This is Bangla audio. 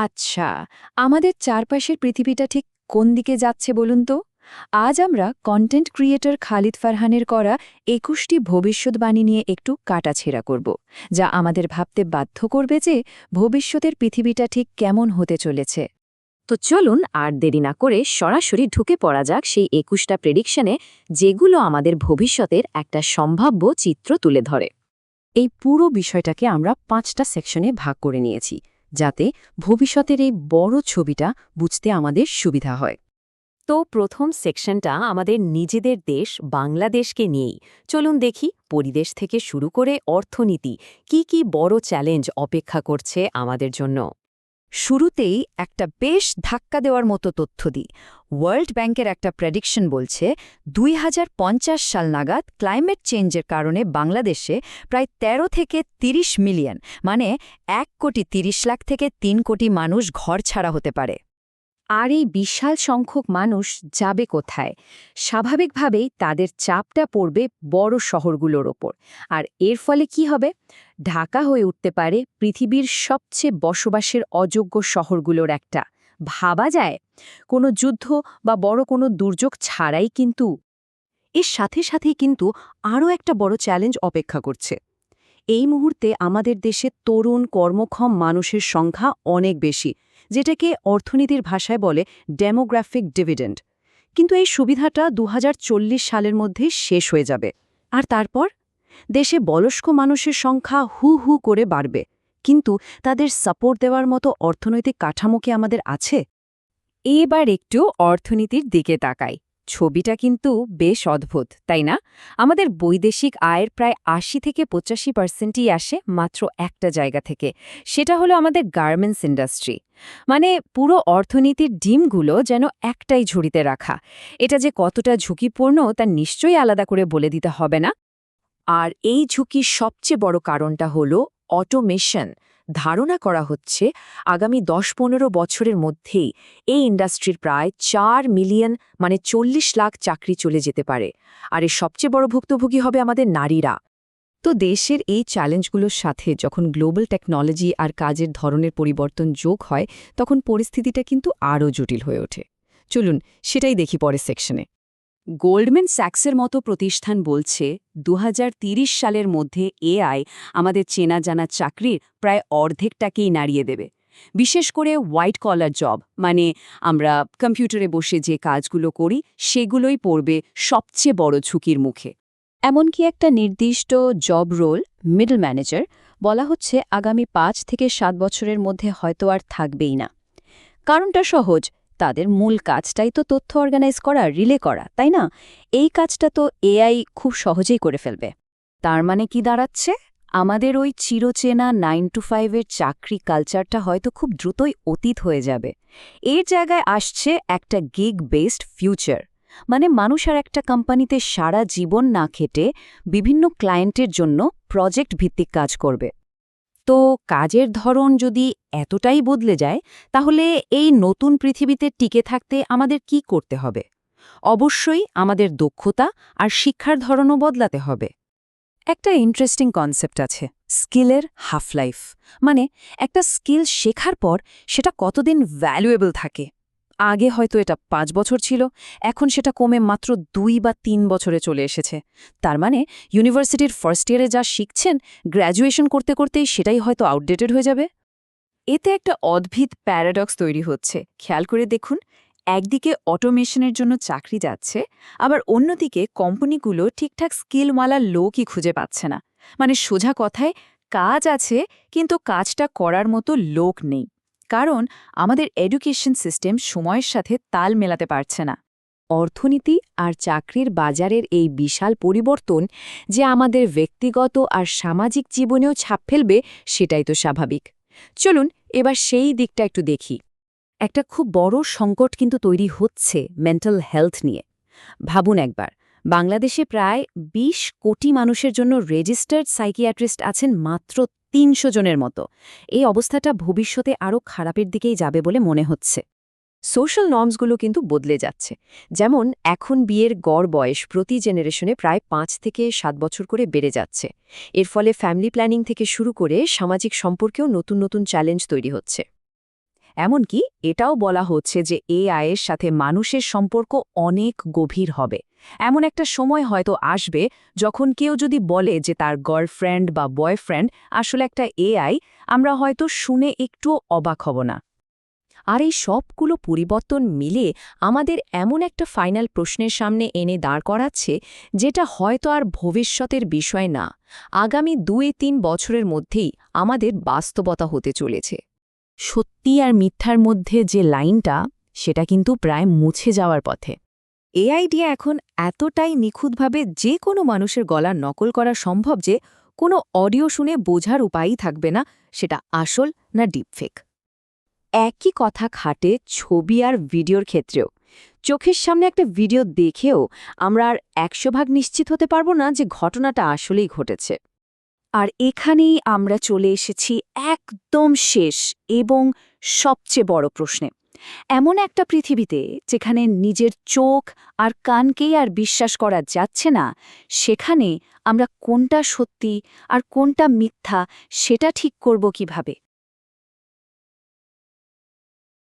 আচ্ছা, আমাদের চারপাশের পৃথিবীটা ঠিক কোন দিকে যাচ্ছে বলুন তো? আজ আমরা কন্টেন্ট ক্রিয়েটর খালিদ ফারহানের করা ২১টি ভবিষ্যৎবাণী নিয়ে একটু কাটাছেঁড়া করব, যা আমাদের ভাবতে বাধ্য করবে যে ভবিষ্যতের পৃথিবীটা ঠিক কেমন হতে চলেছে। তো চলুন আর দেরি না করে সরাসরি ঢুকে পড়া যাক সেই ২১টা প্রেডিকশনে, যেগুলো আমাদের ভবিষ্যতের একটা সম্ভাব্য চিত্র তুলে ধরে। এই পুরো বিষয়টাকে আমরা ৫টা সেকশনে ভাগ করে নিয়েছি, যাতে ভবিষ্যতের এই বড় ছবিটা বুঝতে আমাদের সুবিধা হয়। তো প্রথম সেকশনটা আমাদের নিজেদের দেশ বাংলাদেশকে নিয়েই। চলুন দেখি পরিবেশ থেকে শুরু করে অর্থনীতি কি কি বড় চ্যালেঞ্জ অপেক্ষা করছে আমাদের জন্য। শুরুতেই একটা বেশ ধাক্কা দেওয়ার মতো তথ্য দিই। ওয়ার্ল্ড ব্যাংকের একটা প্রেডিকশন বলছে ২০৫০ সাল নাগাদ ক্লাইমেট চেঞ্জের কারণে বাংলাদেশে প্রায় ১৩ থেকে ৩০ মিলিয়ন, মানে ১,৩০,০০,০০০ থেকে ৩ কোটি মানুষ ঘরছাড়া হতে পারে। আর এই বিশাল সংখ্যক মানুষ যাবে কোথায়? স্বাভাবিকভাবেই তাদের চাপটা পড়বে বড় শহরগুলোর ওপর। আর এর ফলে কি হবে? ঢাকা হয়ে উঠতে পারে পৃথিবীর সবচেয়ে বসবাসের অযোগ্য শহরগুলোর একটা। ভাবা যায়? কোনো যুদ্ধ বা বড় কোনো দুর্যোগ ছাড়াই কিন্তু। এর সাথে সাথেই কিন্তু আরও একটা বড় চ্যালেঞ্জ অপেক্ষা করছে। এই মুহূর্তে আমাদের দেশে তরুণ কর্মক্ষম মানুষের সংখ্যা অনেক বেশি, যেটাকে অর্থনীতির ভাষায় বলে ডেমোগ্রাফিক ডিভিডেন্ড। কিন্তু এই সুবিধাটা ২০৪০ সালের মধ্যেই শেষ হয়ে যাবে। আর তারপর দেশে বয়স্ক মানুষের সংখ্যা হু হু করে বাড়বে, কিন্তু তাদের সাপোর্ট দেওয়ার মতো অর্থনৈতিক কাঠামো কি আমাদের আছে? এবার একটু অর্থনীতির দিকে তাকাই। ছবিটা কিন্তু বেশ অদ্ভুত, তাই না? আমাদের বৈদেশিক আয়ের প্রায় ৮০ থেকে ৮৫% আসে মাত্র একটা জায়গা থেকে। সেটা হলো আমাদের গার্মেন্টস ইন্ডাস্ট্রি। মানে পুরো অর্থনীতির ডিমগুলো যেন একটাই ঝুড়িতে রাখা। এটা যে কতটা ঝুঁকিপূর্ণ তা নিশ্চয়ই আলাদা করে বলে দিতে হবে না। আর এই ঝুঁকির সবচেয়ে বড় কারণটা হলো অটোমেশন। ধারণা করা হচ্ছে আগামী ১০-১৫ বছরের মধ্যেই এই ইন্ডাস্ট্রির প্রায় ৪ মিলিয়ন, মানে ৪০ লাখ চাকরি চলে যেতে পারে। আর এর সবচেয়ে বড় ভুক্তভোগী হবে আমাদের নারীরা। তো দেশের এই চ্যালেঞ্জগুলোর সাথে যখন গ্লোবাল টেকনোলজি আর কাজের ধরনের পরিবর্তন যোগ হয়, তখন পরিস্থিতিটা কিন্তু আরও জটিল হয়ে ওঠে। চলুন সেটাই দেখি পরের সেকশনে। গোল্ডম্যান স্যাক্সের মতো প্রতিষ্ঠান বলছে ২০৩০ সালের মধ্যে এআই আমাদের চেনা জানা চাকরির প্রায় অর্ধেকটাকেই নাড়িয়ে দেবে। বিশেষ করে হোয়াইট কলার জব, মানে আমরা কম্পিউটারে বসে যে কাজগুলো করি সেগুলোই পড়বে সবচেয়ে বড় ঝুঁকির মুখে। এমনকি একটা নির্দিষ্ট জব রোল, মিডল ম্যানেজার, বলা হচ্ছে আগামী ৫ থেকে ৭ বছরের মধ্যে হয়তো আর থাকবেই না। কারণটা সহজ, তাদের মূল কাজটাই তো তথ্য অর্গানাইজ করা, রিলে করা, তাই না? এই কাজটা তো এআই খুব সহজেই করে ফেলবে। তার মানে কি দাঁড়াচ্ছে? আমাদের ওই চিরচেনা 9 to 5 এর চাকরি কালচারটা হয়তো খুব দ্রুতই অতীত হয়ে যাবে। এর জায়গায় আসছে একটা গিগ বেসড ফিউচার, মানে মানুষ আর একটা কোম্পানিতে সারা জীবন না খেটে বিভিন্ন ক্লায়েন্টের জন্য প্রজেক্ট ভিত্তিক কাজ করবে। তো কাজের ধরন যদি এতটাই বদলে যায়, তাহলে এই নতুন পৃথিবীতে টিকে থাকতে আমাদের কি করতে হবে? অবশ্যই আমাদের দক্ষতা আর শিক্ষার ধরনও বদলাতে হবে। একটা ইন্টারেস্টিং কনসেপ্ট আছে, স্কিলের হাফ লাইফ। মানে একটা স্কিল শেখার পর সেটা কতদিন ভ্যালুয়েবল থাকে। আগে হয়তো এটা ৫ বছর ছিল, এখন সেটা কমে মাত্র ২ বা ৩ বছরে চলে এসেছে। তার মানে ইউনিভার্সিটির ফার্স্ট ইয়ারে যা শিখছেন, গ্র্যাজুয়েশন করতে করতেই সেটাই হয়তো আউটডেটেড হয়ে যাবে। এতে একটা অদ্ভুত প্যারাডক্স তৈরি হচ্ছে। খেয়াল করে দেখুন, একদিকে অটোমেশনের জন্য চাকরি যাচ্ছে, আবার অন্যদিকে কোম্পানিগুলো ঠিকঠাক স্কিলওয়ালা লোকই খুঁজে পাচ্ছে না। মানে সোজা কথায়, কাজ আছে কিন্তু কাজটা করার মতো লোক নেই। কারণ আমাদের এডুকেশন সিস্টেম সময়ের সাথে তাল মেলাতে পারছে না। অর্থনীতি আর চাকরির বাজারের এই বিশাল পরিবর্তন যে আমাদের ব্যক্তিগত আর সামাজিক জীবনেও ছাপ ফেলবে, সেটাই তো স্বাভাবিক। চলুন এবার সেই দিকটা একটু দেখি। একটা খুব বড় সংকট কিন্তু তৈরি হচ্ছে মেন্টাল হেলথ নিয়ে। ভাবুন একবার, বাংলাদেশে প্রায় ২০ কোটি মানুষের জন্য রেজিস্টার্ড সাইকিয়াট্রিস্ট আছেন মাত্র ৩০০ জনের মতো। এই অবস্থাটা ভবিষ্যতে আরও খারাপের দিকেই যাবে বলে মনে হচ্ছে। সোশ্যাল নর্মসগুলো কিন্তু বদলে যাচ্ছে। যেমন এখন বিয়ের গড় বয়স প্রতি জেনারেশনে প্রায় ৫ থেকে ৭ বছর করে বেড়ে যাচ্ছে। এর ফলে ফ্যামিলি প্ল্যানিং থেকে শুরু করে সামাজিক সম্পর্কেও নতুন নতুন চ্যালেঞ্জ তৈরি হচ্ছে। এমনকি এটাও বলা হচ্ছে যে এআই এর সাথে মানুষের সম্পর্ক অনেক গভীর হবে। এমন একটা সময় হয়তো আসবে যখন কেউ যদি বলে যে তার গার্লফ্রেন্ড বা বয়ফ্রেন্ড আসলে একটা এআই, আমরা হয়তো শুনে একটু অবাক হব না। আর এই সবগুলো পরিবর্তন মিলে আমাদের এমন একটা ফাইনাল প্রশ্নের সামনে এনে দাঁড় করাচ্ছে, যেটা হয়তো আর ভবিষ্যতের বিষয় না, আগামী 2-3 বছরের মধ্যেই আমাদের বাস্তবতা হতে চলেছে। সত্যি আর মিথ্যার মধ্যে যে লাইনটা, সেটা কিন্তু প্রায় মুছে যাওয়ার পথে। এআই দিয়ে এখন এতটাই নিখুঁতভাবে যে কোনো মানুষের গলা নকল করা সম্ভব যে কোনো অডিও শুনে বোঝার উপায়ই থাকবে না সেটা আসল না ডিপফেক। একই কথা খাটে ছবি আর ভিডিওর ক্ষেত্রেও। চোখের সামনে একটা ভিডিও দেখেও আমরা আর 100% নিশ্চিত হতে পারবো না যে ঘটনাটা আসলেই ঘটেছে। আর এখানেই আমরা চলে এসেছি একদম শেষ এবং সবচেয়ে বড় প্রশ্নে। এমন একটা পৃথিবীতে যেখানে নিজের চোখ আর কানকেই আর বিশ্বাস করা যাচ্ছে না, সেখানে আমরা কোনটা সত্যি আর কোনটা মিথ্যা সেটা ঠিক করব কিভাবে?